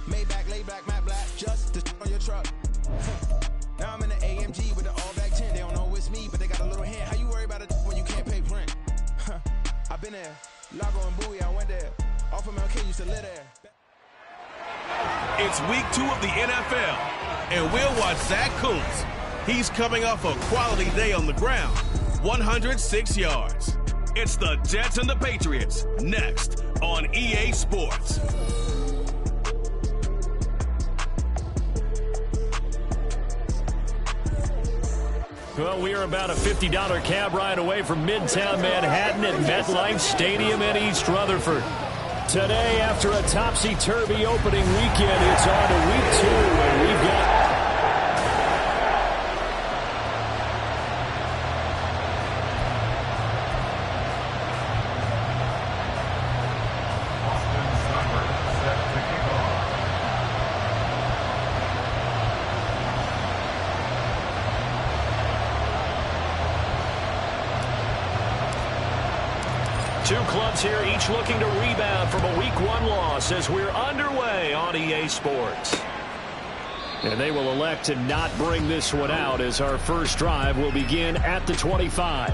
Maybach, lay back, matte black, just to on your truck. Now I'm in the AMG with the all-black tint. They don't know it's me, but they got a little hint. How you worry about it when you can't pay rent? I've been there. Lago and Bowie, I went there. Off of MLK used to live there. It's week 2 of the NFL, and we'll watch Zach Kuntz. He's coming off a quality day on the ground, 106 yards. It's the Jets and the Patriots, next on EA Sports. Well, we are about a $50 cab ride away from Midtown Manhattan at MetLife Stadium in East Rutherford. Today, after a topsy-turvy opening weekend, it's on to week 2, and we've got... Two clubs here, each looking to rebound from a Week 1 loss as we're underway on EA Sports. And they will elect to not bring this one out as our first drive will begin at the 25.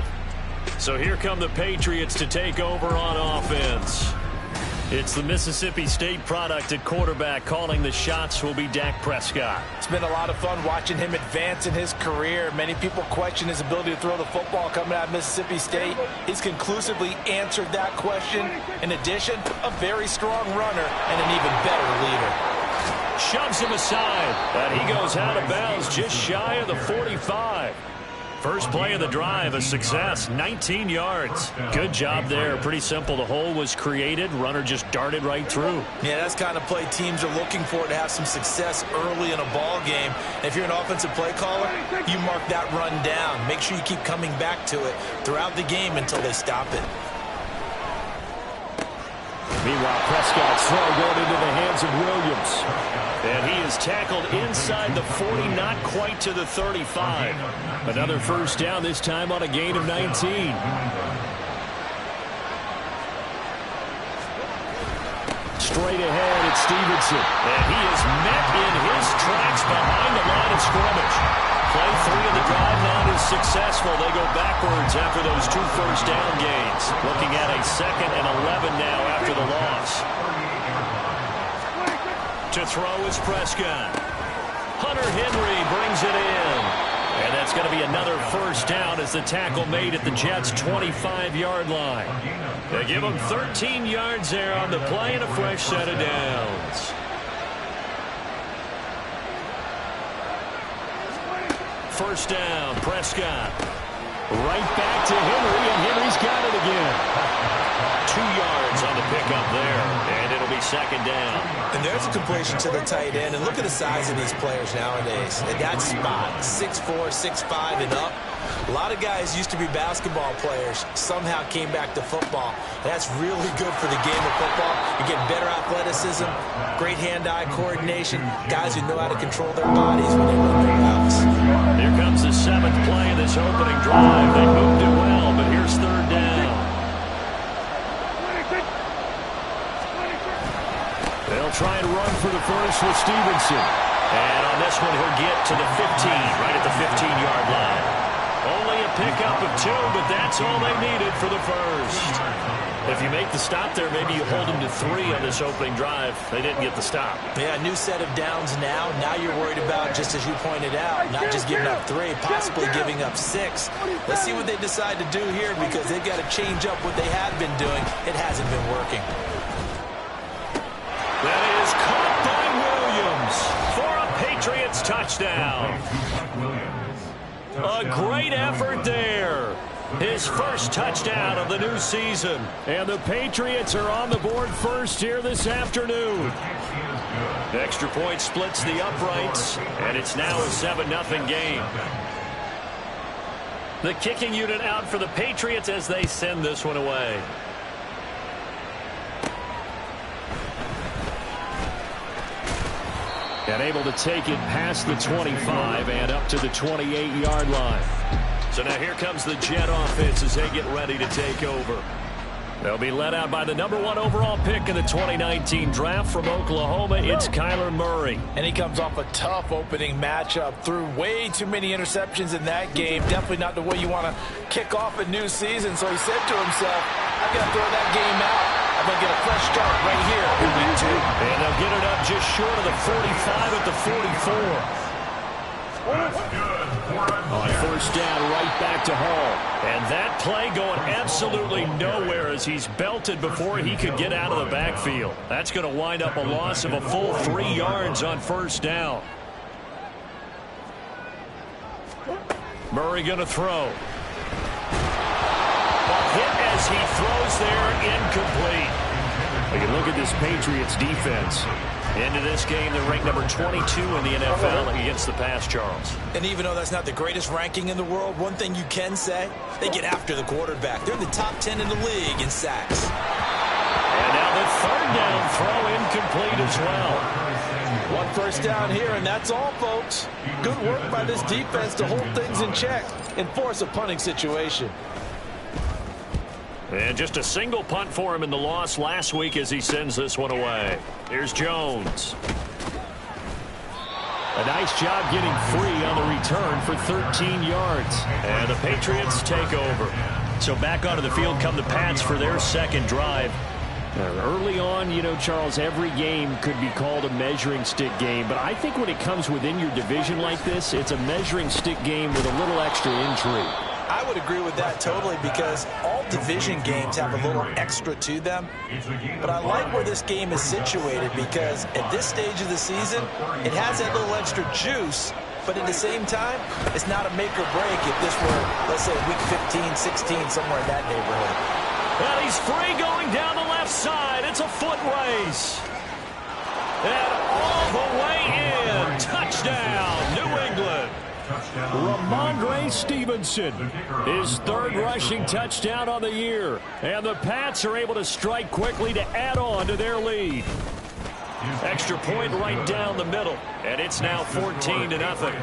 So here come the Patriots to take over on offense. It's the Mississippi State product at quarterback. Calling the shots will be Dak Prescott. It's been a lot of fun watching him advance in his career. Many people question his ability to throw the football coming out of Mississippi State. He's conclusively answered that question. In addition, a very strong runner and an even better leader. Shoves him aside, and he goes out of bounds just shy of the 45. First play of the drive, a success, 19 yards. Good job there. Pretty simple. The hole was created. Runner just darted right through. Yeah, that's the kind of play teams are looking for to have some success early in a ball game. And if you're an offensive play caller, you mark that run down. Make sure you keep coming back to it throughout the game until they stop it. Meanwhile, Prescott's throw going into the hands of Williams. And he is tackled inside the 40, not quite to the 35. Another first down, this time on a gain of 19. Straight ahead, it's Stevenson. And he is met in his tracks behind the line of scrimmage. Play 3 of the drive now is successful. They go backwards after those 2 first down gains. Looking at a 2nd and 11 now after the loss. To throw is Prescott. Hunter Henry brings it in. And that's going to be another first down as the tackle made at the Jets' 25-yard line. They give him 13 yards there on the play and a fresh set of downs. First down, Prescott. Right back to Henry, and Henry's got it again. 2 yards on the pickup there, and it'll be 2nd down. And there's a completion to the tight end. And look at the size of these players nowadays. At that spot, 6'4", 6'5", and up. A lot of guys used to be basketball players, somehow came back to football. That's really good for the game of football. You get better athleticism, great hand-eye coordination, guys who know how to control their bodies when they run their routes. Here comes the 7th play of this opening drive. They moved it well, but here's 3rd down. They'll try and run for the first with Stevenson. And on this one, he'll get to the 15, right at the 15-yard line. Only a pickup of 2, but that's all they needed for the first. If you make the stop there, maybe you hold them to 3 on this opening drive. They didn't get the stop. Yeah, new set of downs now. Now you're worried about, just as you pointed out, not just giving up 3, possibly giving up 6. Let's see what they decide to do here because they've got to change up what they have been doing. It hasn't been working. That is caught by Williams for a Patriots touchdown. A great effort there. His first touchdown of the new season. And the Patriots are on the board first here this afternoon. Extra point splits the uprights, and it's now a 7-0 game. The kicking unit out for the Patriots as they send this one away. And able to take it past the 25 and up to the 28-yard line. So now here comes the Jet offense as they get ready to take over. They'll be led out by the #1 overall pick in the 2019 draft from Oklahoma. It's Kyler Murray. And he comes off a tough opening matchup. Threw way too many interceptions in that game. Definitely not the way you want to kick off a new season. So he said to himself, I'm going to throw that game out. I'm going to get a fresh start right here in week 2. And they'll get it up just short of the 45 at the 44. On first down, right back to Hall. And that play going absolutely nowhere as he's belted before he could get out of the backfield. That's going to wind up a loss of a full 3 yards on first down. Murray going to throw. Hit as he throws there, incomplete. We can look at this Patriots defense. Into this game, they're ranked number 22 in the NFL against the pass, Charles. And even though that's not the greatest ranking in the world, one thing you can say, they get after the quarterback. They're in the top 10 in the league in sacks. And now the third down throw incomplete as well. One first down here, and that's all, folks. Good work by this defense to hold things in check and force a punting situation. And just a single punt for him in the loss last week as he sends this one away. Here's Jones. A nice job getting free on the return for 13 yards. And the Patriots take over. So back onto the field come the Pats for their second drive. Early on, you know, Charles, every game could be called a measuring stick game. But I think when it comes within your division like this, it's a measuring stick game with a little extra intrigue. I would agree with that totally because all division games have a little extra to them. But I like where this game is situated because at this stage of the season, it has that little extra juice. But at the same time, it's not a make or break if this were, let's say, week 15, 16, somewhere in that neighborhood. Well, he's free going down the left side. It's a foot race. And all the way in. Touchdown, New England. Ramondre Stevenson, his third rushing touchdown on the year. And the Pats are able to strike quickly to add on to their lead. Extra point right down the middle. And it's now 14-0.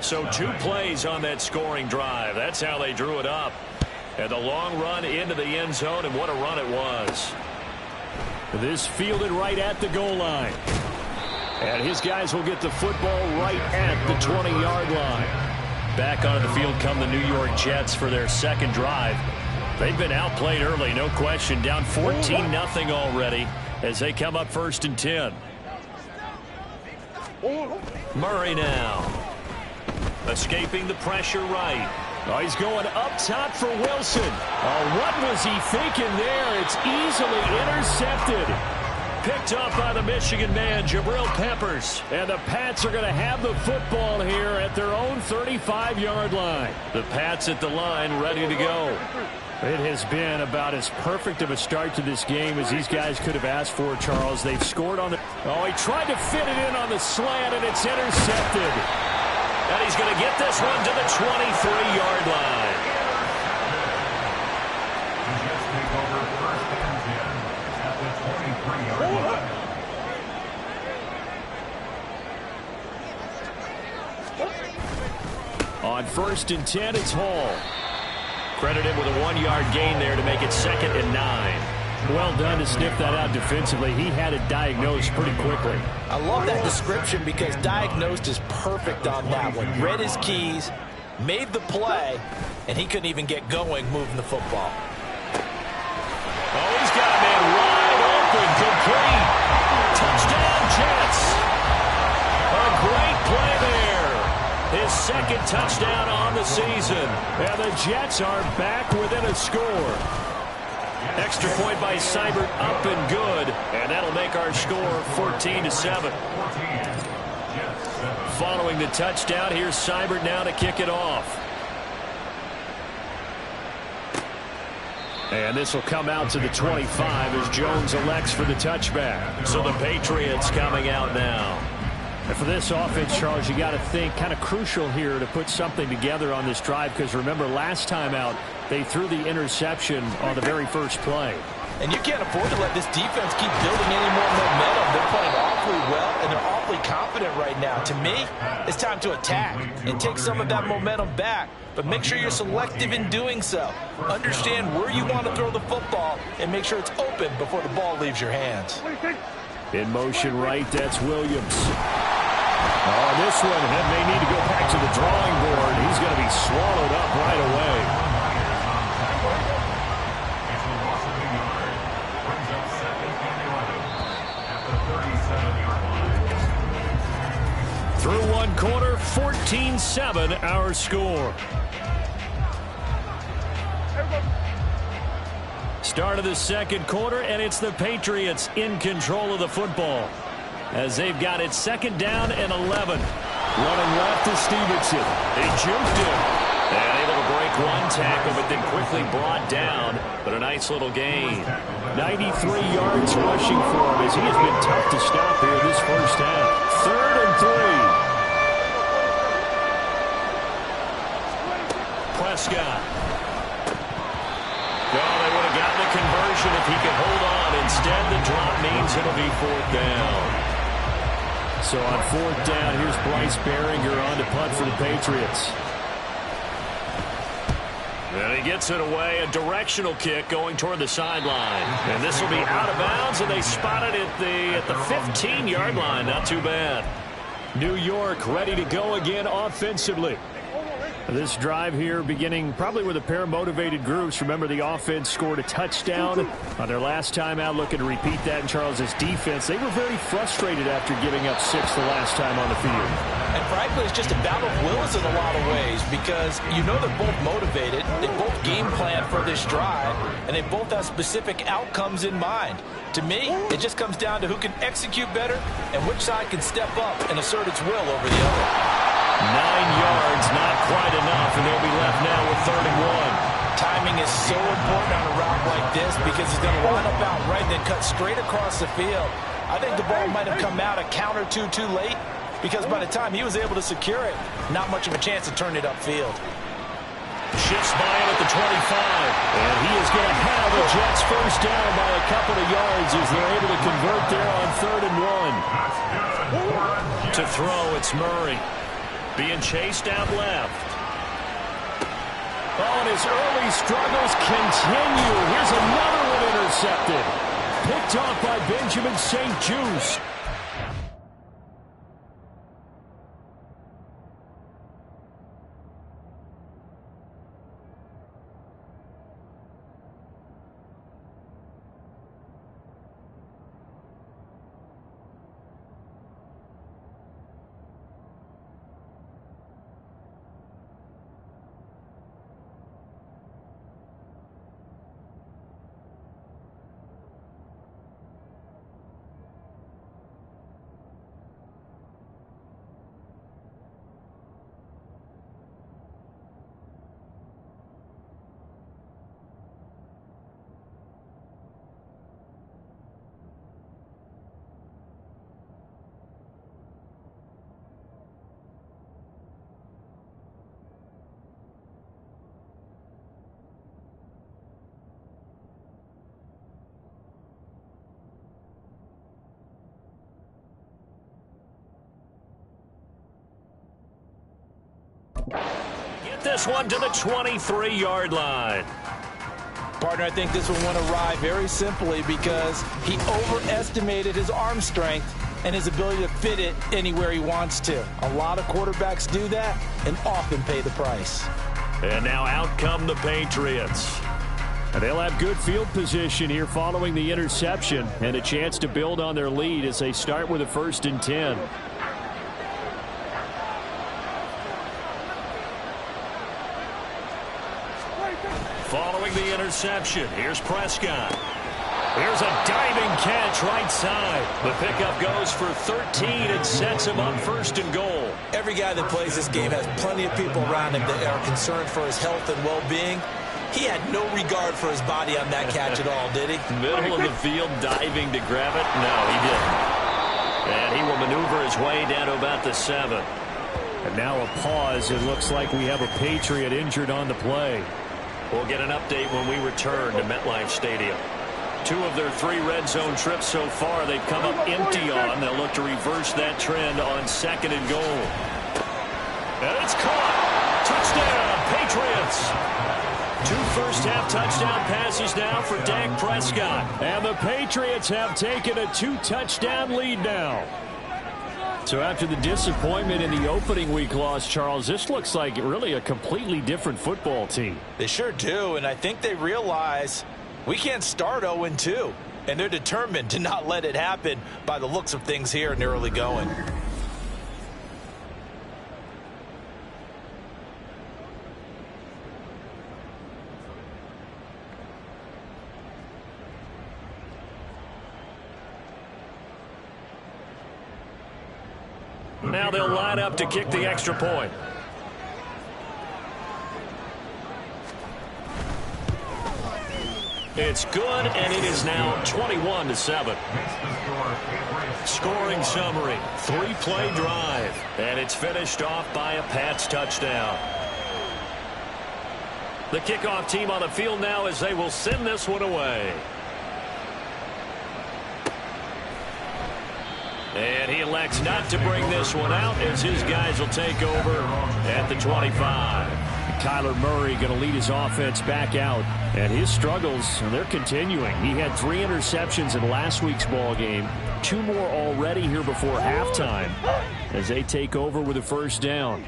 So 2 plays on that scoring drive. That's how they drew it up. And the long run into the end zone, and what a run it was. This fielded right at the goal line. And his guys will get the football right at the 20-yard line. Back onto the field come the New York Jets for their second drive. They've been outplayed early, no question. Down 14-0 already as they come up 1st and 10. Murray now. Escaping the pressure right. Oh, he's going up top for Wilson. Oh, what was he thinking there? It's easily intercepted. Picked up by the Michigan man, Jabril Peppers. And the Pats are going to have the football here at their own 35-yard line. The Pats at the line ready to go. It has been about as perfect of a start to this game as these guys could have asked for, Charles. They've scored on the... Oh, he tried to fit it in on the slant, and it's intercepted. And he's going to get this one to the 23-yard line. On 1st and 10, it's Hall. Credited with a 1-yard gain there to make it 2nd and 9. Well done to sniff that out defensively. He had it diagnosed pretty quickly. I love that description because diagnosed is perfect on that one. Read his keys, made the play, and he couldn't even get going moving the football. Oh, he's got a man wide open, complete. Touchdown, Jets. A great play there. His 2nd touchdown on the season. And the Jets are back within a score. Extra point by Seibert up and good. And that'll make our score 14-7. Following the touchdown, here's Seibert now to kick it off. And this will come out to the 25 as Jones elects for the touchback. So the Patriots coming out now. And for this offense, Charles, you got to think kind of crucial here to put something together on this drive because remember last time out they threw the interception on the very first play. And you can't afford to let this defense keep building any more momentum. They're playing awfully well and they're awfully confident confident right now. To me, it's time to attack and take some of that momentum back. But make sure you're selective in doing so. Understand where you want to throw the football and make sure it's open before the ball leaves your hands. In motion right, that's Williams. Oh, this one may need to go back to the drawing board. He's going to be swallowed up right away. Through one quarter, 14-7 our score. Start of the second quarter, and it's the Patriots in control of the football as they've got it second down and 11. Running left to Stevenson. They juked him. And able to break one tackle, but then quickly brought down. But a nice little gain. 93 yards rushing for him as he has been tough to stop here this first half. 3rd and 3. Prescott. Well, they would have gotten the conversion if he could hold on. Instead, the drop means it'll be 4th down. So on 4th down, here's Bryce Behringer on to punt for the Patriots. And he gets it away, a directional kick going toward the sideline. And this will be out of bounds, and they spot it at the 15-yard line. Not too bad. New York ready to go again offensively. This drive here beginning probably with a pair of motivated groups. Remember, the offense scored a touchdown on their last time out. Looking to repeat that in Charles's defense. They were very frustrated after giving up 6 the last time on the field. And frankly, it's just a battle of wills in a lot of ways because you know they're both motivated. They both game plan for this drive, and they both have specific outcomes in mind. To me, it just comes down to who can execute better and which side can step up and assert its will over the other. 9 yards, not quite enough, and they'll be left now with 3rd and 1. Timing is so important on a route like this because he's going to line up out right and then cut straight across the field. I think the ball might have come out a count or two too late because by the time he was able to secure it, not much of a chance to turn it upfield. Shifts by him at the 25, and he is going to have the Jets first down by a couple of yards as they're able to convert there on 3rd and 1. To throw, it's Murray. Being chased out left. Oh, and his early struggles continue. Here's another one intercepted. Picked off by Benjamin St. Juste. Get this one to the 23-yard line. Partner, I think this one went awry very simply because he overestimated his arm strength and his ability to fit it anywhere he wants to. A lot of quarterbacks do that and often pay the price. And now out come the Patriots. And they'll have good field position here following the interception and a chance to build on their lead as they start with a 1st and 10. Following the interception, here's Prescott. Here's a diving catch right side. The pickup goes for 13 and sets him up 1st and goal. Every guy that plays this game has plenty of people around him that are concerned for his health and well-being. He had no regard for his body on that catch at all, did he? Middle of the field diving to grab it? No, he didn't. And he will maneuver his way down to about the 7. And now a pause. It looks like we have a Patriot injured on the play. We'll get an update when we return to MetLife Stadium. 2 of their 3 red zone trips so far, they've come up empty on. They'll look to reverse that trend on 2nd and goal. And it's caught. Touchdown, Patriots. 2 first-half touchdown passes now for Dak Prescott. And the Patriots have taken a 2-touchdown lead now. So after the disappointment in the opening week loss, Charles, this looks like really a completely different football team. They sure do, and I think they realize we can't start 0-2, and they're determined to not let it happen by the looks of things here in the early going. Now they'll line up to kick the extra point. It's good, and it is now 21-7. Scoring summary, 3-play drive, and it's finished off by a Pats touchdown. The kickoff team on the field now as they will send this one away. And he elects not to bring this one out as his guys will take over at the 25. Kyler Murray going to lead his offense back out. And his struggles, they're continuing. He had 3 interceptions in last week's ball game. 2 more already here before halftime as they take over with a first down.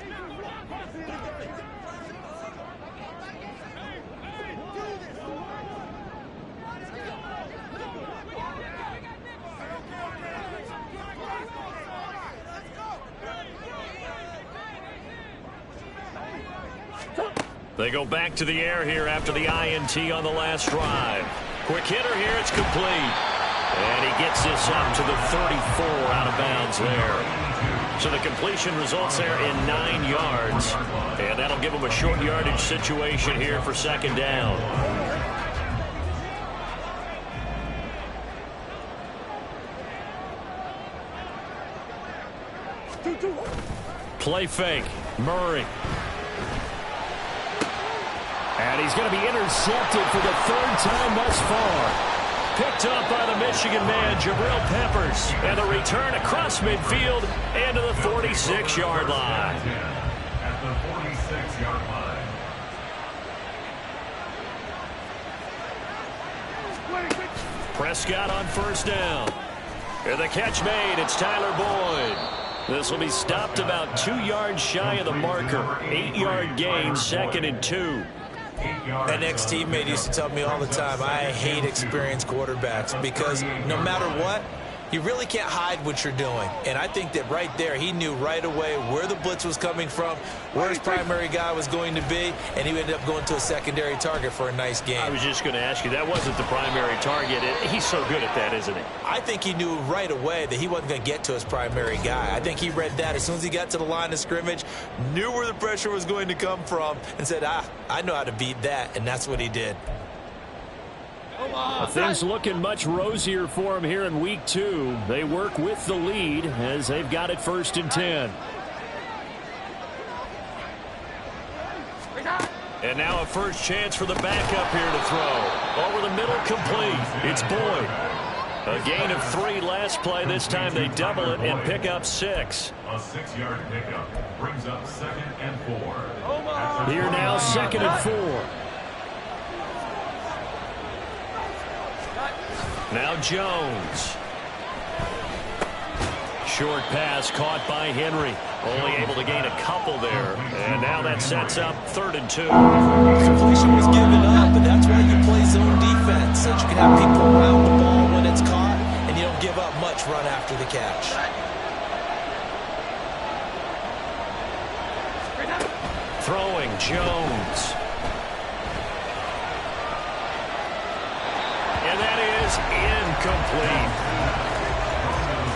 They go back to the air here after the INT on the last drive. Quick hitter here, it's complete. And he gets this up to the 34 out of bounds there. So the completion results there in 9 yards. And that'll give him a short yardage situation here for 2nd down. Play fake, Murray. And he's going to be intercepted for the 3rd time thus far. Picked up by the Michigan man, Jabril Peppers. And the return across midfield and to the 46-yard line. At the 46-yard line. Prescott on first down. And the catch made. It's Tyler Boyd. This will be stopped about 2 yards shy of the marker. 8-yard gain, 2nd and 2. An ex-teammate used to tell me all the time, I hate experienced quarterbacks because no matter what, you really can't hide what you're doing. And I think that right there, he knew right away where the blitz was coming from, where his primary guy was going to be, and he ended up going to a secondary target for a nice game. I was just going to ask you, that wasn't the primary target. He's so good at that, isn't he? I think he knew right away that he wasn't going to get to his primary guy. I think he read that as soon as he got to the line of scrimmage, knew where the pressure was going to come from, and said, I know how to beat that, and that's what he did. Things looking much rosier for him here in week 2. They work with the lead as they've got it 1st and 10. And now a first chance for the backup here to throw. Over the middle, complete. It's Boyd. A gain of 3 last play. This time they double it and pick up 6. A 6-yard pickup brings up 2nd and 4. Here now 2nd and 4. Now Jones. Short pass caught by Henry. Only able to gain a couple there. And now that sets up 3rd and 2. Completion was given up, but that's why you play zone defense. So you can have people around the ball when it's caught, and you don't give up much run after the catch. Throwing Jones. And that is incomplete.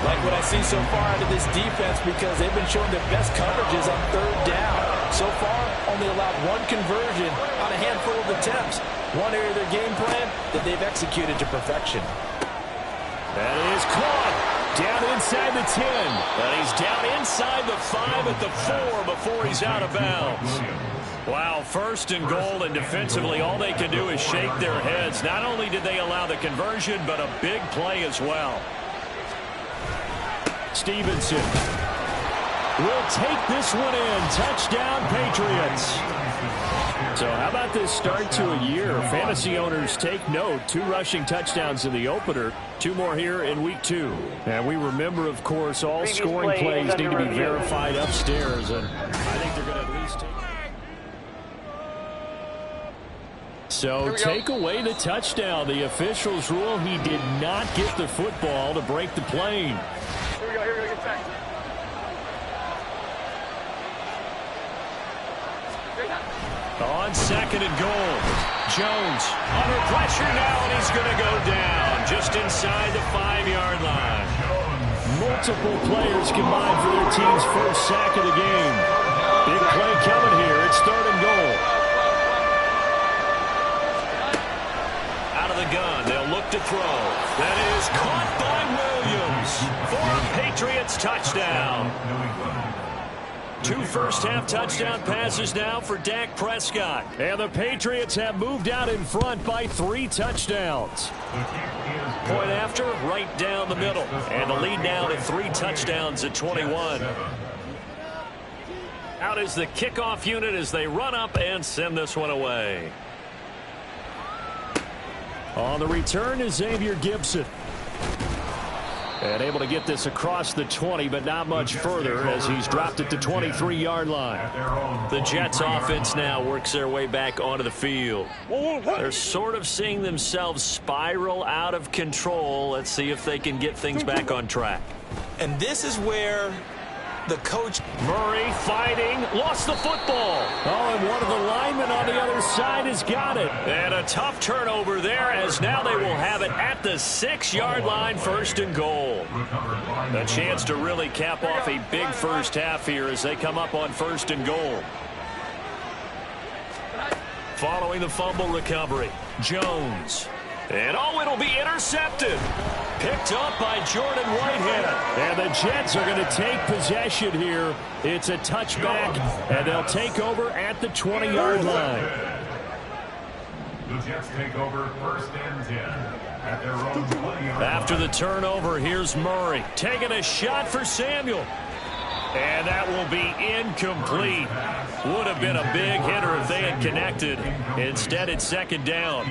Like what I see so far out of this defense because they've been showing their best coverages on 3rd down. So far, only allowed 1 conversion on a handful of attempts. One area of their game plan that they've executed to perfection. That is caught. Down inside the 10. And he's down inside the 5 at the 4 before he's out of bounds. Wow, first and goal, and defensively all they can do is shake their heads. Not only did they allow the conversion, but a big play as well. Stevenson will take this one in. Touchdown, Patriots. So how about this start to a year? Fantasy owners take note. 2 rushing touchdowns in the opener. 2 more here in week 2. And we remember, of course, all scoring plays need to be verified upstairs. And I think they're going to at least take... So take away the touchdown. The officials rule he did not get the football to break the plane. Here we go, get back. On second and goal, Jones under pressure now, and he's going to go down just inside the 5-yard line. Multiple players combined for their team's first sack of the game. Big play coming here. It's third and goal. Out of the gun, they'll look to throw. That is caught by Williams for a Patriots touchdown. 2 first-half touchdown passes now for Dak Prescott. And the Patriots have moved out in front by 3 touchdowns. Point after, right down the middle. And the lead now to 3 touchdowns at 21. Out is the kickoff unit as they run up and send this one away. On the return is Xavier Gibson. And able to get this across the 20, but not much further as he's dropped it to 23-yard line. The Jets offense now works their way back onto the field. They're sort of seeing themselves spiral out of control. Let's see if they can get things back on track. And this is where the coach... Murray fighting, lost the football. Oh, and one of the linemen on the other side has got it. And a tough turnover there as now they will have it at the 6-yard line, first and goal. A chance to really cap off a big first half here as they come up on first and goal. Following the fumble recovery, Jones. And oh, it'll be intercepted. Picked up by Jordan Whitehead. And the Jets are going to take possession here. It's a touchback, and they'll take over at the 20-yard line. The Jets take over first and 10 at their own 20-yard line. After the turnover, here's Murray taking a shot for Samuel. And that will be incomplete. Would have been a big hitter if they had connected. Instead, it's second down.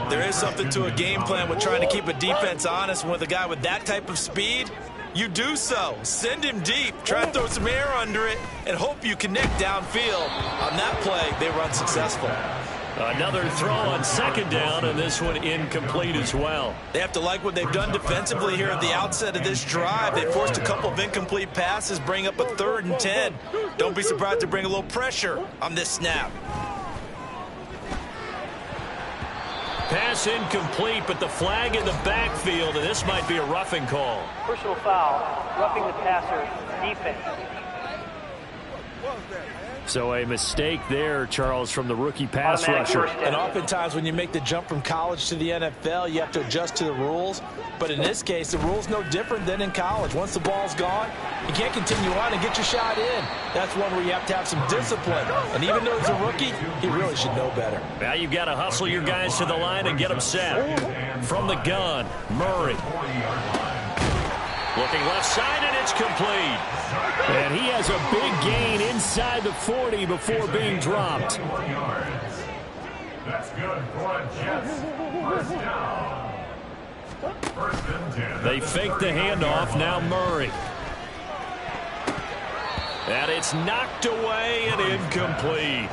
There is something to a game plan with trying to keep a defense honest. With a guy with that type of speed, you do so. Send him deep. Try and throw some air under it and hope you connect downfield. On that play, they run successful. Another throw on second down, and this one incomplete as well. They have to like what they've done defensively here at the outset of this drive. They forced a couple of incomplete passes, bring up a 3rd and 10. Don't be surprised to bring a little pressure on this snap. Pass incomplete, but the flag in the backfield, and this might be a roughing call. Personal foul, roughing the passer, defense. So a mistake there, Charles, from the rookie pass rusher. And oftentimes when you make the jump from college to the NFL, you have to adjust to the rules. But in this case, the rule's no different than in college. Once the ball's gone, you can't continue on and get your shot in. That's one where you have to have some discipline. And even though he's a rookie, he really should know better. Now you've got to hustle your guys to the line and get them set. From the gun, Murray. Looking left side, and it's complete. And he has a big gain inside the 40 before being dropped. That's good for a Jets. First down. First and 10. They fake the handoff. Now Murray. And it's knocked away and incomplete.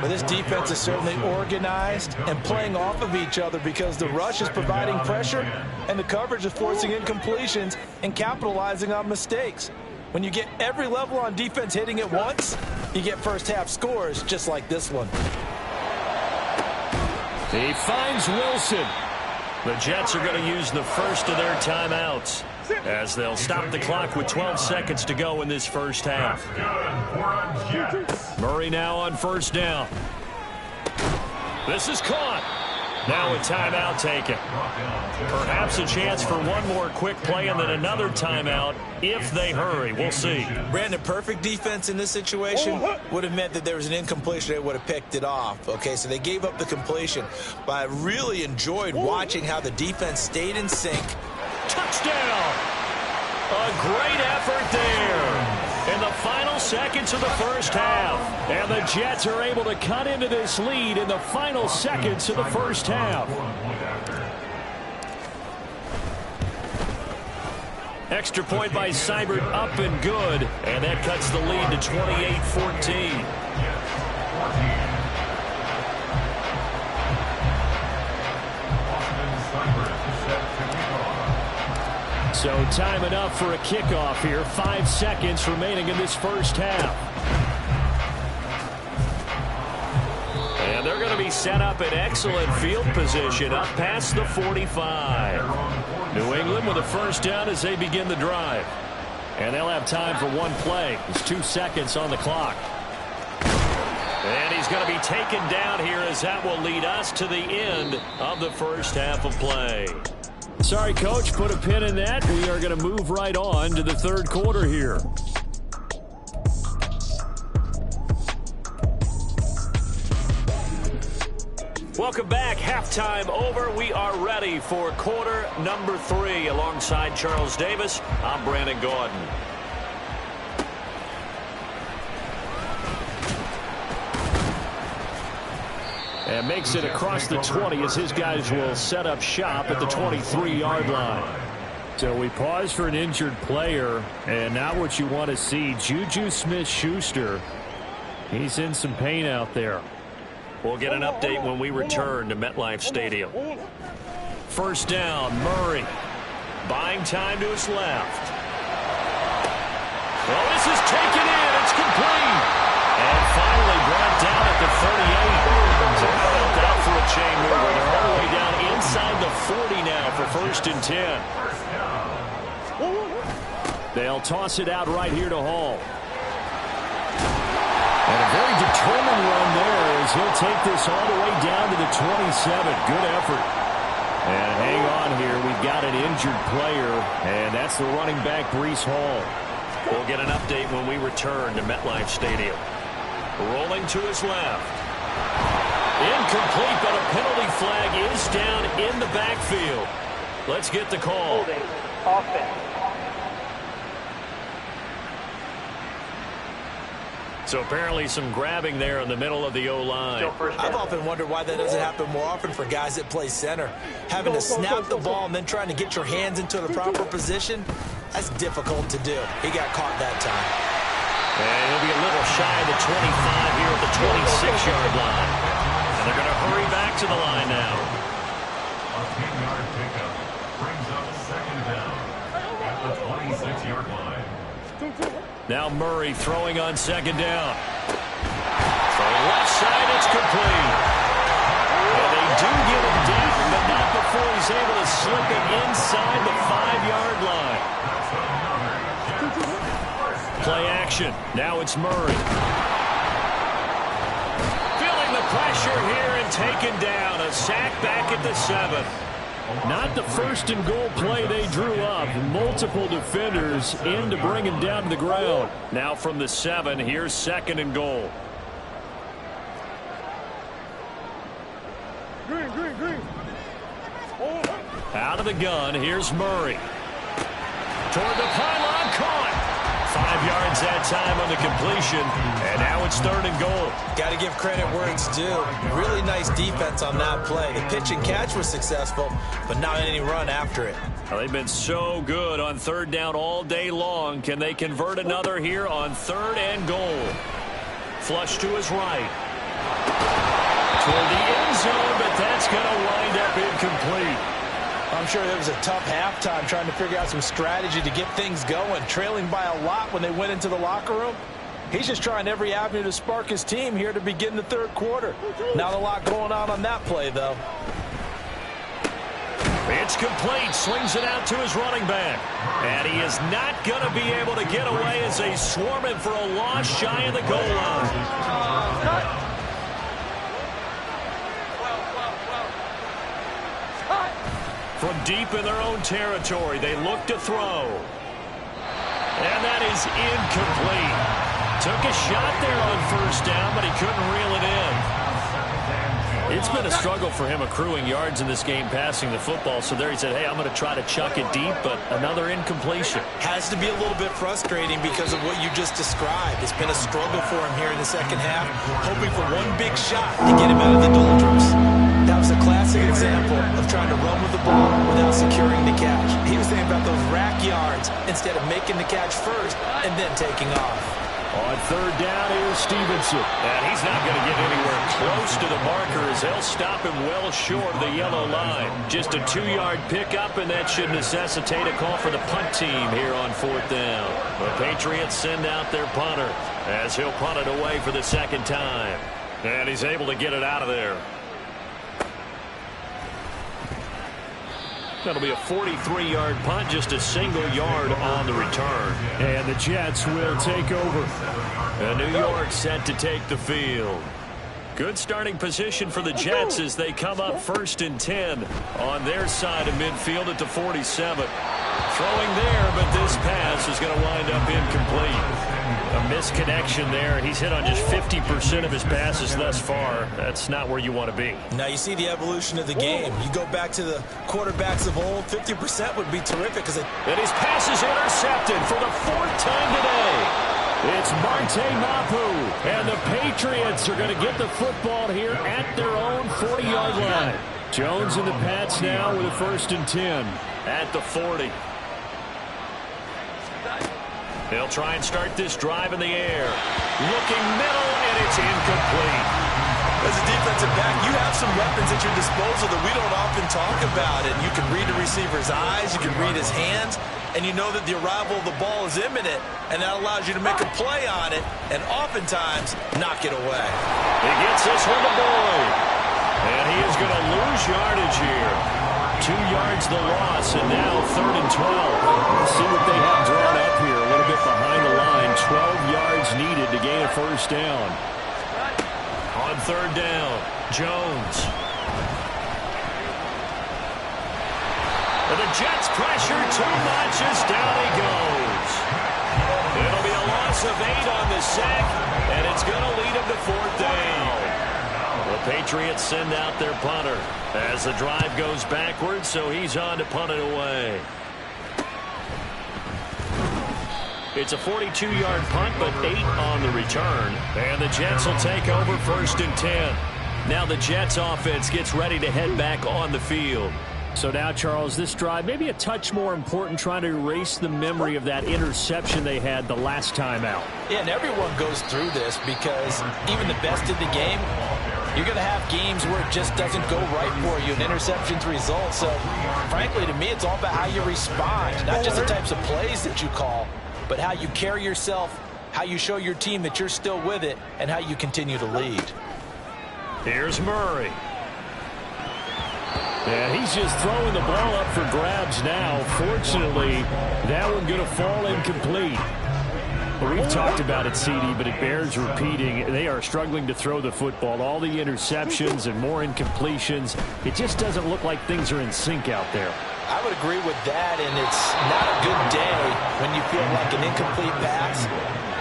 But this defense is certainly organized and playing off of each other because the rush is providing pressure and the coverage is forcing incompletions and capitalizing on mistakes. When you get every level on defense hitting at once, you get first half scores just like this one. He finds Wilson. The Jets are going to use the first of their timeouts as they'll stop the clock with 12 seconds to go in this first half. Murray now on first down. This is caught. Now a timeout taken. Perhaps a chance for one more quick play and then another timeout if they hurry. We'll see. Brandon, perfect defense in this situation would have meant that there was an incompletion. They would have picked it off. Okay, so they gave up the completion. But I really enjoyed watching how the defense stayed in sync. Touchdown! A great effort there in the final seconds of the first half. And the Jets are able to cut into this lead in the final seconds of the first half. Extra point by Seibert, up and good. And that cuts the lead to 28-14. So time enough for a kickoff here. 5 seconds remaining in this first half. And they're going to be set up in excellent field position up past the 45. New England with a first down as they begin the drive. And they'll have time for one play. There's 2 seconds on the clock. And he's going to be taken down here as that will lead us to the end of the first half of play. Sorry, Coach, put a pin in that. We are going to move right on to the third quarter here. Welcome back. Halftime over. We are ready for quarter number 3. Alongside Charles Davis, I'm Brandon Gordon. And makes it across the 20 as his guys will set up shop at the 23-yard line. So we pause for an injured player, and not what you want to see. Juju Smith-Schuster, he's in some pain out there. We'll get an update when we return to MetLife Stadium. First down, Murray. Buying time to his left. Well, this is taken in. It's complete. And finally brought down at the 38. So how about that for a chain mover? They're all the way down inside the 40 now for 1st and 10. They'll toss it out right here to Hall. And a very determined run there as he'll take this all the way down to the 27. Good effort. And hang on here. We've got an injured player, and that's the running back, Breece Hall. We'll get an update when we return to MetLife Stadium. Rolling to his left. Incomplete, but a penalty flag is down in the backfield. Let's get the call. Holding. Offense. So apparently some grabbing there in the middle of the O-line. I've often wondered why that doesn't happen more often for guys that play center. Having to snap the ball and then trying to get your hands into the proper position, that's difficult to do. He got caught that time. And he'll be a little shy of the 25 here at the 26-yard line. And they're going to hurry back to the line now. A 10-yard pickup brings up 2nd down at the 26-yard line. Now Murray throwing on 2nd down. From the left side, it's complete. And they do get him down, but not before he's able to slip it inside the 5-yard line. Play action. Now it's Murray. Feeling the pressure here and taken down. A sack back at the 7. Not the 1st and goal play they drew up. Multiple defenders in to bring him down to the ground. Now from the 7, here's 2nd and goal. Green. Out of the gun, here's Murray. Toward the pylon, caught. 5 yards that time on the completion, and now it's 3rd and goal. Got to give credit where it's due. Really nice defense on that play. The pitch and catch was successful, but not any run after it. Well, they've been so good on 3rd down all day long. Can they convert another here on 3rd and goal? Flush to his right. Toward the end zone, but that's going to wind up incomplete. I'm sure there was a tough halftime trying to figure out some strategy to get things going, trailing by a lot when they went into the locker room. He's just trying every avenue to spark his team here to begin the 3rd quarter. Not a lot going on that play, though. It's complete. Slings it out to his running back. And he is not going to be able to get away as they swarm him for a loss shy of the goal line. From deep in their own territory, they look to throw. And that is incomplete. Took a shot there on first down, but he couldn't reel it in. It's been a struggle for him accruing yards in this game passing the football. So there he said, hey, I'm going to try to chuck it deep, but another incompletion. Has to be a little bit frustrating because of what you just described. It's been a struggle for him here in the second half, hoping for one big shot to get him out of the doldrums. That was a classic example of trying to run with the ball without securing the catch. He was thinking about those rack yards instead of making the catch first and then taking off. On third down, here's Stevenson. And he's not going to get anywhere close to the marker as they'll stop him well short of the yellow line. Just a 2-yard pickup, and that should necessitate a call for the punt team here on fourth down. The Patriots send out their punter as he'll punt it away for the second time. And he's able to get it out of there. That'll be a 43-yard punt, just a single yard on the return. And the Jets will take over. And New York set to take the field. Good starting position for the Jets as they come up 1st and 10 on their side of midfield at the 47. Throwing there, but this pass is going to wind up incomplete. A misconnection there. He's hit on just 50% of his passes thus far. That's not where you want to be. Now you see the evolution of the game. You go back to the quarterbacks of old, 50% would be terrific. And his pass is intercepted for the 4th time today. It's Marte Mapu. And the Patriots are going to get the football here at their own 40-yard line. Jones and the Pats now with a 1st and 10 at the 40. They'll try and start this drive in the air. Looking middle, and it's incomplete. As a defensive back, you have some weapons at your disposal that we don't often talk about. And you can read the receiver's eyes, you can read his hands, and you know that the arrival of the ball is imminent, and that allows you to make a play on it and oftentimes knock it away. He gets this one to Boyd. And he is going to lose yardage here. 2 yards the loss, and now 3rd and 12. Let's see what they have drawn up here. A little bit behind the line. 12 yards needed to gain a 1st down. On 3rd down, Jones. And the Jets pressure too much as down he goes. It'll be a loss of 8 on the sack, and it's going to lead him to 4th down. The Patriots send out their punter as the drive goes backwards, so he's on to punt it away. It's a 42-yard punt, but 8 on the return. And the Jets will take over 1st and 10. Now the Jets offense gets ready to head back on the field. So now, Charles, this drive maybe a touch more important, trying to erase the memory of that interception they had the last time out. Yeah, and everyone goes through this because even the best in the game, you're going to have games where it just doesn't go right for you, and interceptions result. So, frankly, to me, it's all about how you respond, not just the types of plays that you call, but how you carry yourself, how you show your team that you're still with it, and how you continue to lead. Here's Murray. And he's just throwing the ball up for grabs now. Fortunately, that one going to fall incomplete. We've talked about it, CD, but it bears repeating. They are struggling to throw the football. All the interceptions and more incompletions. It just doesn't look like things are in sync out there. I would agree with that, and it's not a good day when you feel like an incomplete pass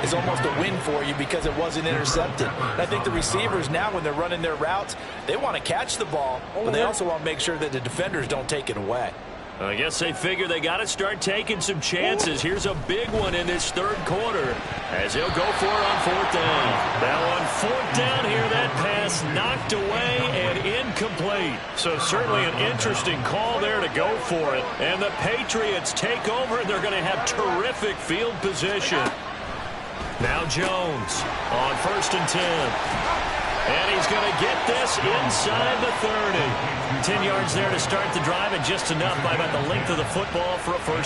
is almost a win for you because it wasn't intercepted. And I think the receivers now, when they're running their routes, they want to catch the ball, but they also want to make sure that the defenders don't take it away. I guess they figure they got to start taking some chances. Here's a big one in this 3rd quarter as he'll go for it on 4th down. Now on 4th down here, that pass knocked away and incomplete. So certainly an interesting call there to go for it. And the Patriots take over, and they're going to have terrific field position. Now Jones on 1st and 10. And he's going to get this inside the 30. 10 yards there to start the drive, and just enough by about the length of the football for a 1st